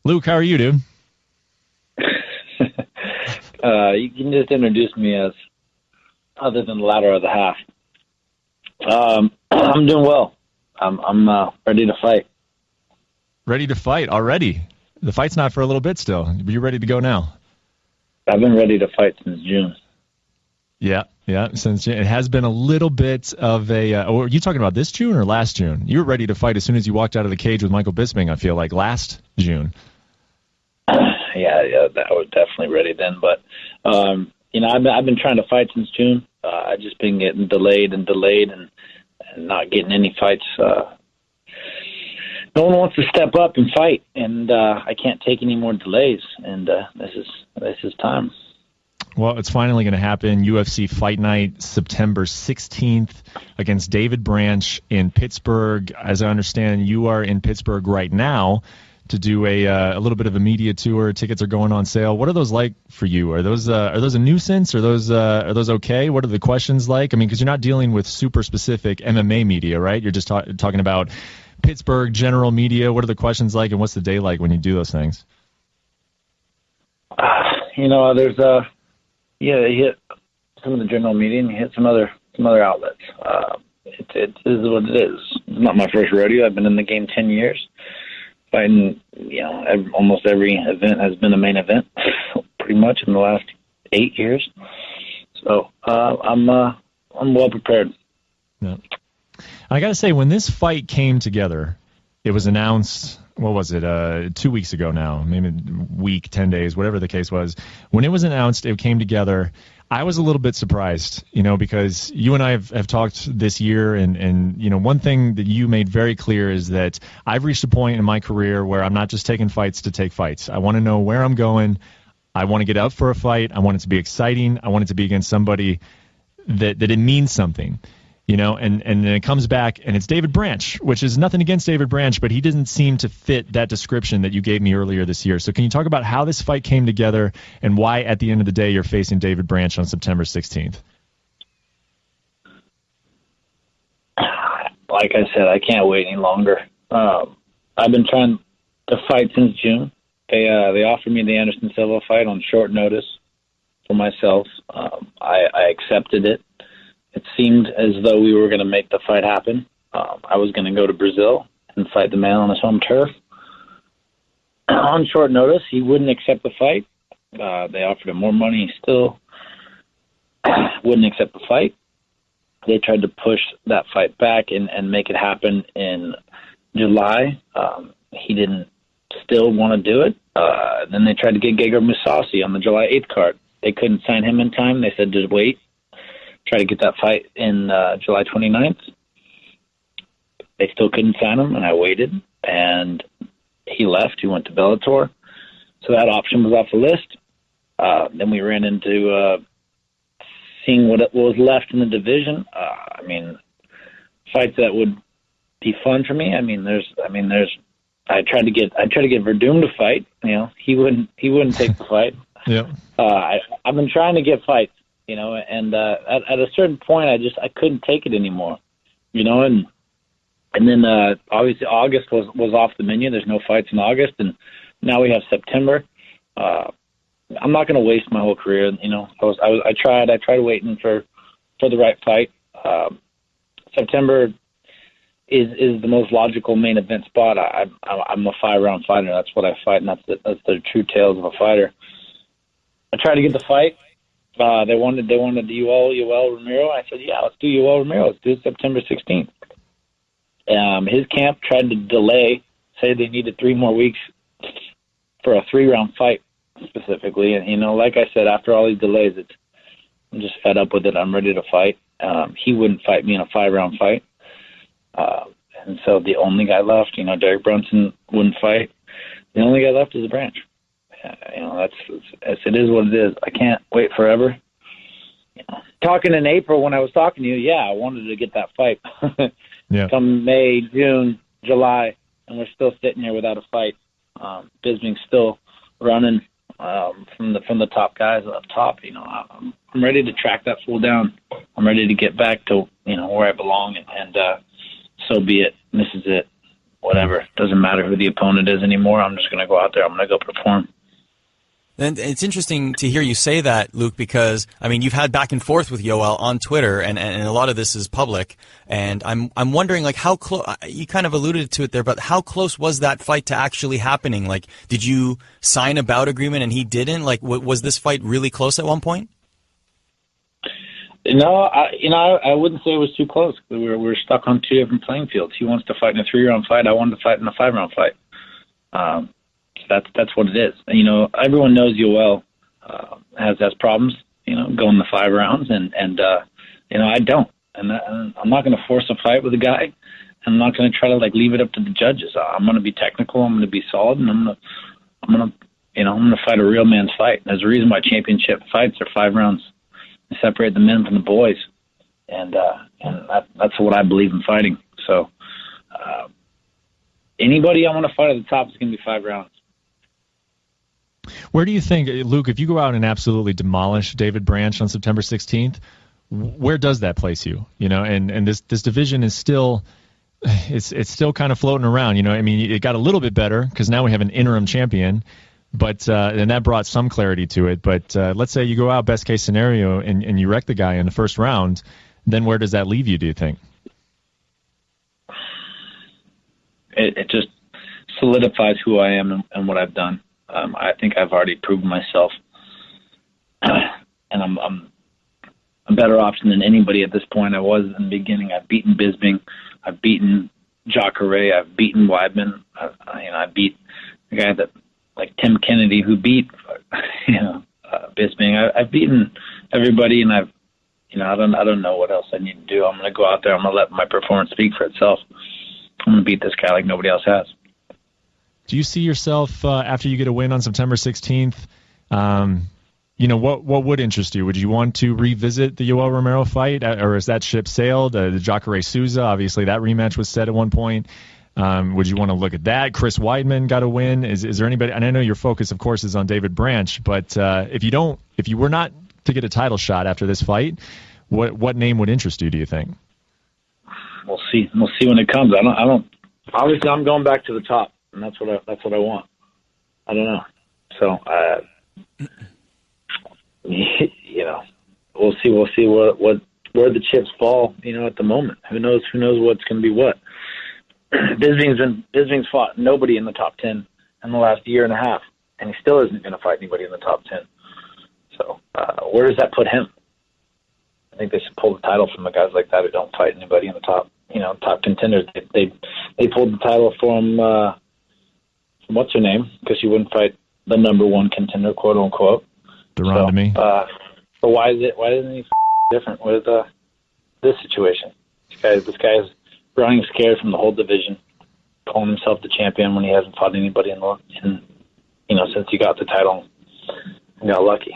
Luke, how are you, dude? You can just introduce me as other than the latter of the half. I'm doing well. I'm ready to fight. Ready to fight already? The fight's not for a little bit still. You're ready to go now? I've been ready to fight since June. Yeah. Since it has been a little bit of a. Are you talking about this June or last June? You were ready to fight as soon as you walked out of the cage with Michael Bisping. I feel like last June. Yeah, I was definitely ready then. But I've been trying to fight since June. I've just been getting delayed and not getting any fights. No one wants to step up and fight, and I can't take any more delays. And this is time. Well, it's finally going to happen. UFC Fight Night, September 16th against David Branch in Pittsburgh. As I understand, you are in Pittsburgh right now to do a little bit of a media tour. Tickets are going on sale. What are those like for you? Are those a nuisance? Are those okay? What are the questions like? I mean, because you're not dealing with super specific MMA media, right? You're just talking about Pittsburgh general media. What are the questions like, and what's the day like when you do those things? There's you hit some of the general media and you hit some other outlets. It is what it is. It's not my first rodeo. I've been in the game 10 years. Fighting, almost every event has been a main event, pretty much in the last 8 years. So I'm well prepared. Yeah. I got to say, when this fight came together, it was announced. What was it? 2 weeks ago now, maybe a week, 10 days, whatever the case was. When it was announced, it came together. I was a little bit surprised, because you and I have talked this year, and one thing that you made very clear is that I've reached a point in my career where I'm not just taking fights to take fights. I want to know where I'm going. I want to get up for a fight. I want it to be exciting. I want it to be against somebody that it means something. And then it comes back, and it's David Branch, which is nothing against David Branch, but he doesn't seem to fit that description that you gave me earlier this year. So can you talk about how this fight came together and why, at the end of the day, you're facing David Branch on September 16th? Like I said, I can't wait any longer. I've been trying to fight since June. They offered me the Anderson Silva fight on short notice for myself. I accepted it. It seemed as though we were going to make the fight happen. I was going to go to Brazil and fight the man on his home turf. On short notice, he wouldn't accept the fight. They offered him more money. He still wouldn't accept the fight. They tried to push that fight back and make it happen in July. He didn't still want to do it. Then they tried to get Gegard Mousasi on the July 8th card. They couldn't sign him in time. They said, just wait. Try to get that fight in July 29th. They still couldn't sign him, and I waited, and he left. He went to Bellator. So that option was off the list. Then we ran into seeing what was left in the division. Fights that would be fun for me. I tried to get Verdum to fight. He wouldn't take the fight. Yeah. I've been trying to get fights. And at a certain point, I couldn't take it anymore, and then obviously August was off the menu. There's no fights in August, and now we have September. I'm not going to waste my whole career. I tried waiting for the right fight. September is the most logical main event spot. I'm a 5-round fighter. That's what I fight, and that's the true tales of a fighter. I tried to get the fight. They wanted Yoel Romero. I said, yeah, let's do Yoel Romero. Let's do it September 16th. His camp tried to delay, say they needed 3 more weeks for a 3-round fight specifically. And, like I said, after all these delays, I'm just fed up with it. I'm ready to fight. He wouldn't fight me in a 5-round fight. And so the only guy left, Derek Brunson wouldn't fight. The only guy left is the Branch. It is what it is. I can't wait forever. Talking in April when I was talking to you, I wanted to get that fight. Yeah. Come May, June, July, and we're still sitting here without a fight. Bisping's still running from the top guys up top. I'm ready to track that fool down. I'm ready to get back to where I belong, and so be it. This is it. whatever. Doesn't matter who the opponent is anymore. I'm just going to go out there. I'm going to go perform. And it's interesting to hear you say that, Luke, because I mean you've had back and forth with Yoel on Twitter, and a lot of this is public. And I'm wondering, like, how close, you kind of alluded to it there, but how close was that fight to actually happening? Like, did you sign a bout agreement and he didn't? Like, was this fight really close at one point? No, I wouldn't say it was too close. We're stuck on two different playing fields. He wants to fight in a 3-round fight. I wanted to fight in a 5-round fight. That's what it is. Everyone knows Yoel has problems. Going the 5 rounds, and I don't. And I'm not going to force a fight with a guy. And I'm not going to try to leave it up to the judges. I'm going to be technical. I'm going to be solid, and I'm going to fight a real man's fight. There's a reason why championship fights are 5 rounds. They separate the men from the boys, and that's what I believe in fighting. So anybody I want to fight at the top is going to be 5 rounds. Where do you think, Luke, if you go out and absolutely demolish David Branch on September 16th, where does that place you? And this division is still, it's still kind of floating around. I mean, it got a little bit better because now we have an interim champion, but and that brought some clarity to it. But let's say you go out, best case scenario, and you wreck the guy in the first round, then where does that leave you, do you think? It just solidifies who I am and what I've done. I think I've already proven myself, and I'm a better option than anybody at this point. I was in the beginning. I've beaten Bisping, I've beaten Jacare, I've beaten Weidman. I beat the guy that Tim Kennedy who beat Bisping. I've beaten everybody, and I don't know what else I need to do. I'm going to go out there. I'm going to let my performance speak for itself. I'm going to beat this guy like nobody else has. Do you see yourself after you get a win on September 16th? What would interest you? Would you want to revisit the Yoel Romero fight, or is that ship sailed? The Jacare Souza, obviously that rematch was set at one point. Would you want to look at that? Chris Weidman got a win. Is there anybody? And I know your focus, of course, is on David Branch, but if you were not to get a title shot after this fight, what name would interest you? Do you think? We'll see. We'll see when it comes. I don't. Obviously, I'm going back to the top. And that's what I want. I don't know. So, we'll see. We'll see where the chips fall. At the moment, who knows what's going to be what. Bisping's fought nobody in the top 10 in the last year and a half, and he still isn't going to fight anybody in the top 10. So, where does that put him? I think they should pull the title from the guys like that who don't fight anybody in the top contenders. They pulled the title from what's her name? Because she wouldn't fight the number 1 contender, quote unquote. Durandamy. So why isn't he different with this situation? This guy is running scared from the whole division, calling himself the champion when he hasn't fought anybody since he got the title and got lucky.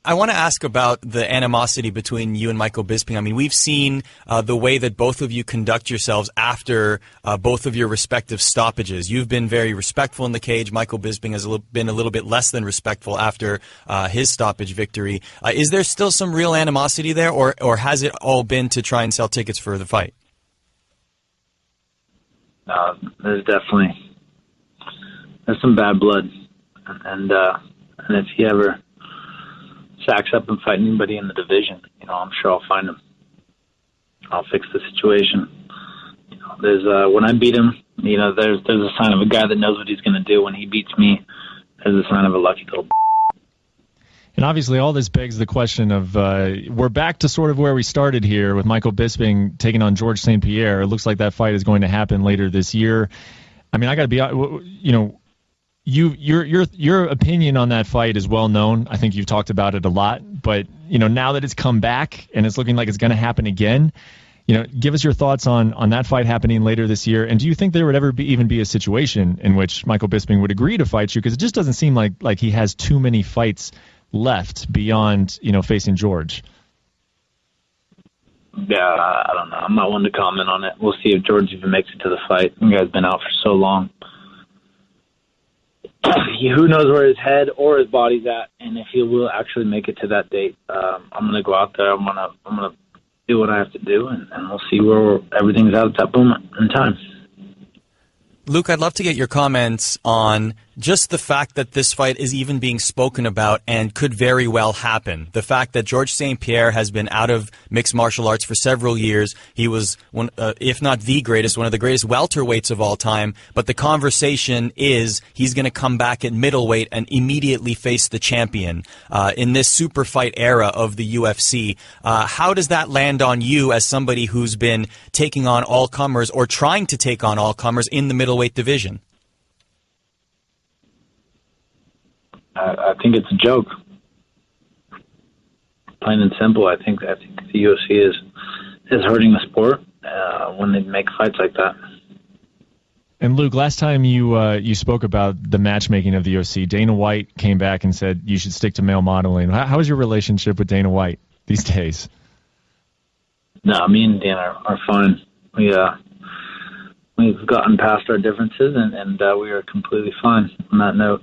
I want to ask about the animosity between you and Michael Bisping. I mean, we've seen the way that both of you conduct yourselves after both of your respective stoppages. You've been very respectful in the cage. Michael Bisping has been a little bit less than respectful after his stoppage victory. Is there still some real animosity there, or has it all been to try and sell tickets for the fight? There's some bad blood, and if he ever sacks up and fight anybody in the division, I'm sure I'll find him. I'll fix the situation. There's when I beat him, there's a sign of a guy that knows what he's going to do. When he beats me, there's a sign of a lucky little. And obviously, all this begs the question of we're back to sort of where we started here with Michael Bisping taking on George St. Pierre. It looks like that fight is going to happen later this year. I mean, I got to be, your opinion on that fight is well known. I think you've talked about it a lot. But now that it's come back and it's looking like it's going to happen again, give us your thoughts on that fight happening later this year. And do you think there would ever even be a situation in which Michael Bisping would agree to fight you? Because it just doesn't seem like he has too many fights left beyond facing George. Yeah, I don't know. I'm not one to comment on it. We'll see if George even makes it to the fight. The guy's been out for so long. Who knows where his head or his body's at, and if he will actually make it to that date. I'm going to go out there. I'm going to do what I have to do, and we'll see where everything's at that moment in time. Luke, I'd love to get your comments on just the fact that this fight is even being spoken about and could very well happen. The fact that George St. Pierre has been out of mixed martial arts for several years. He was one, if not the greatest, one of the greatest welterweights of all time. But the conversation is he's going to come back at middleweight and immediately face the champion in this super fight era of the UFC. How does that land on you as somebody who's been taking on all comers or trying to take on all comers in the middleweight division? I think it's a joke, plain and simple. I think the UFC is hurting the sport when they make fights like that. And Luke, last time you spoke about the matchmaking of the UFC, Dana White came back and said you should stick to male modeling. How is your relationship with Dana White these days? No, me and Dana are fine. We've gotten past our differences, and we are completely fine on that note.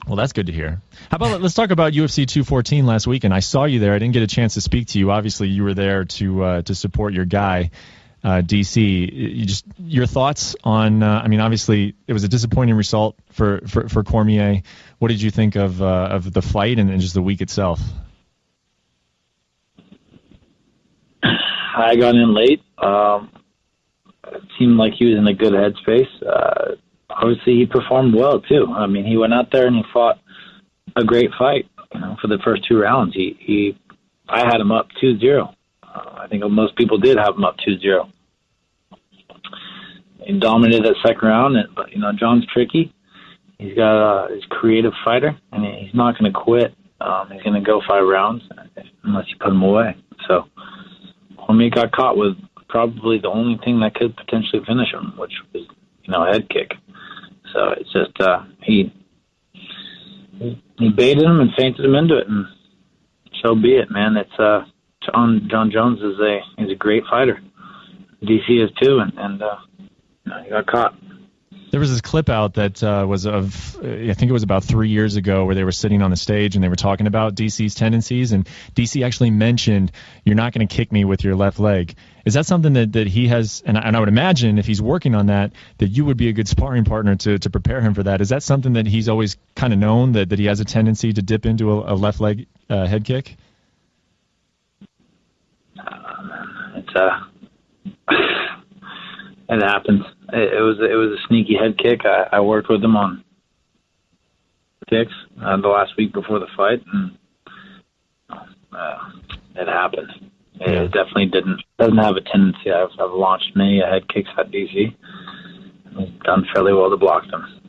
Well, that's good to hear. How about let's talk about UFC 214 last weekend. I saw you there. I didn't get a chance to speak to you. Obviously, you were there to support your guy, DC. Your thoughts on? Obviously, it was a disappointing result for Cormier. What did you think of the fight and just the week itself? I got in late. It seemed like he was in a good headspace. Obviously, he performed well, too. I mean, he went out there and he fought a great fight. For the first 2 rounds, I had him up 2-0. I think most people did have him up 2-0. He dominated that second round. But, John's tricky. He's got he's a creative fighter, and he's not going to quit. He's going to go 5 rounds unless you put him away. So, Cormier got caught with probably the only thing that could potentially finish him, which was, a head kick. So it's just he baited him and feinted him into it, and so be it, man. It's John Jones is a great fighter. DC is too, and he got caught. There was this clip out that was of, I think it was about 3 years ago, where they were sitting on the stage and they were talking about DC's tendencies, and DC actually mentioned, "You're not going to kick me with your left leg." Is that something that he has, and I would imagine if he's working on that you would be a good sparring partner to prepare him for that. Is that something that he's always kind of known, that he has a tendency to dip into a left leg head kick? It happens. It was a sneaky head kick. I worked with him on kicks the last week before the fight, and it happened. It definitely doesn't have a tendency. I've launched many head kicks at DC. I've done fairly well to block them.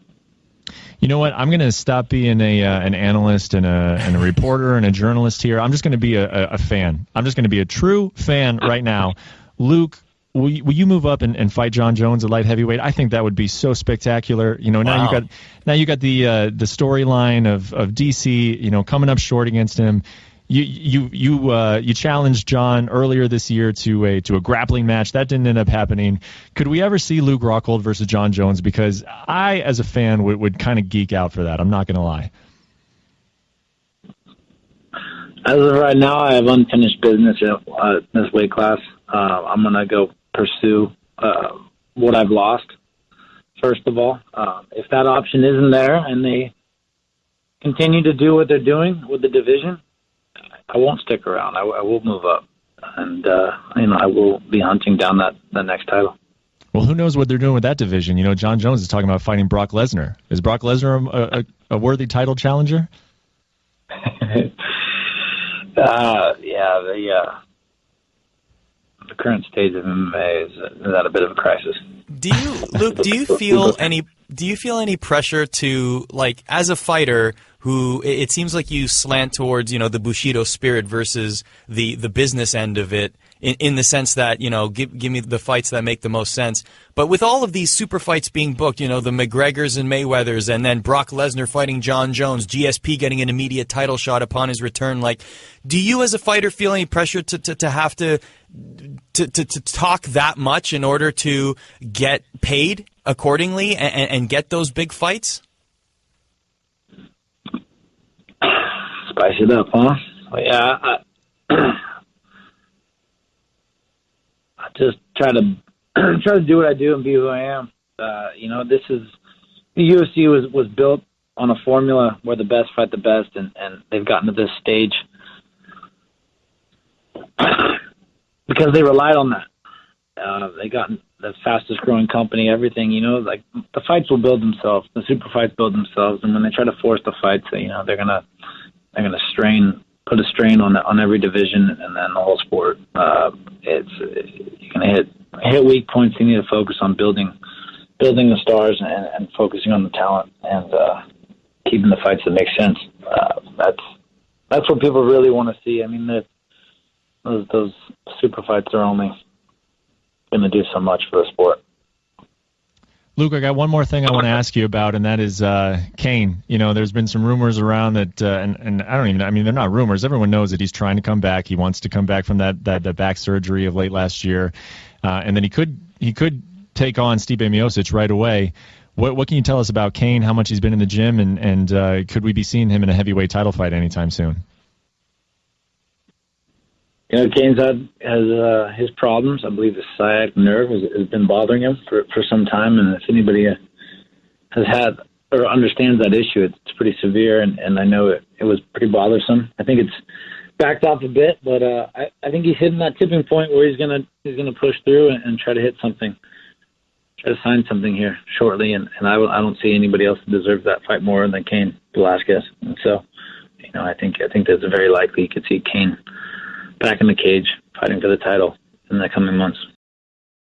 You know what? I'm going to stop being an analyst and a reporter and a journalist here. I'm just going to be a fan. I'm just going to be a true fan right now. Luke, will you move up and fight John Jones at light heavyweight? I think that would be so spectacular. Wow. Now you got the storyline of DC, coming up short against him. You challenged John earlier this year to a grappling match. That didn't end up happening. Could we ever see Luke Rockhold versus John Jones? Because I, as a fan, would kind of geek out for that. I'm not going to lie. As of right now, I have unfinished business in this weight class. I'm going to go pursue what I've lost, first of all. If that option isn't there and they continue to do what they're doing with the division, I won't stick around. I will move up, and I will be hunting down the next title. Well, who knows what they're doing with that division? John Jones is talking about fighting Brock Lesnar. Is Brock Lesnar a worthy title challenger? The current stage of MMA is at a bit of a crisis. Luke? Do you feel any pressure to, like, as a fighter who it seems like you slant towards, the Bushido spirit versus the business end of it, in the sense that, give me the fights that make the most sense. But with all of these super fights being booked, the McGregors and Mayweathers, and then Brock Lesnar fighting John Jones, GSP getting an immediate title shot upon his return, like, do you as a fighter feel any pressure to have to talk that much in order to get paid accordingly and get those big fights? Spice it up, huh? Well, yeah, I just try to do what I do and be who I am. This is the UFC was built on a formula where the best fight the best, and they've gotten to this stage because they relied on that. They got the fastest growing company, everything, like the fights will build themselves, the super fights build themselves, and when they try to force the fights, they're gonna put a strain on every division and then the whole sport. You're gonna hit weak points. You need to focus on building the stars and focusing on the talent and keeping the fights that make sense. That's what people really want to see. I mean, those super fights are only going to do so much for the sport. Luke, I got one more thing I want to ask you about, and that is Kane. There's been some rumors around that, and I don't even, I mean, they're not rumors. Everyone knows that he's trying to come back. He wants to come back from that back surgery of late last year, and then he could take on Stipe Miocic right away. What can you tell us about Kane, how much he's been in the gym, and could we be seeing him in a heavyweight title fight anytime soon? Kane's has his problems. I believe the sciatic nerve has been bothering him for some time, and if anybody has had or understands that issue, it's pretty severe, and I know it was pretty bothersome. I think it's backed off a bit, but I think he's hitting that tipping point where he's gonna push through and try to hit something, try to sign something here shortly, and I don't see anybody else that deserves that fight more than Cain Velasquez, and so I think that's very likely you could see Kane back in the cage fighting for the title in the coming months.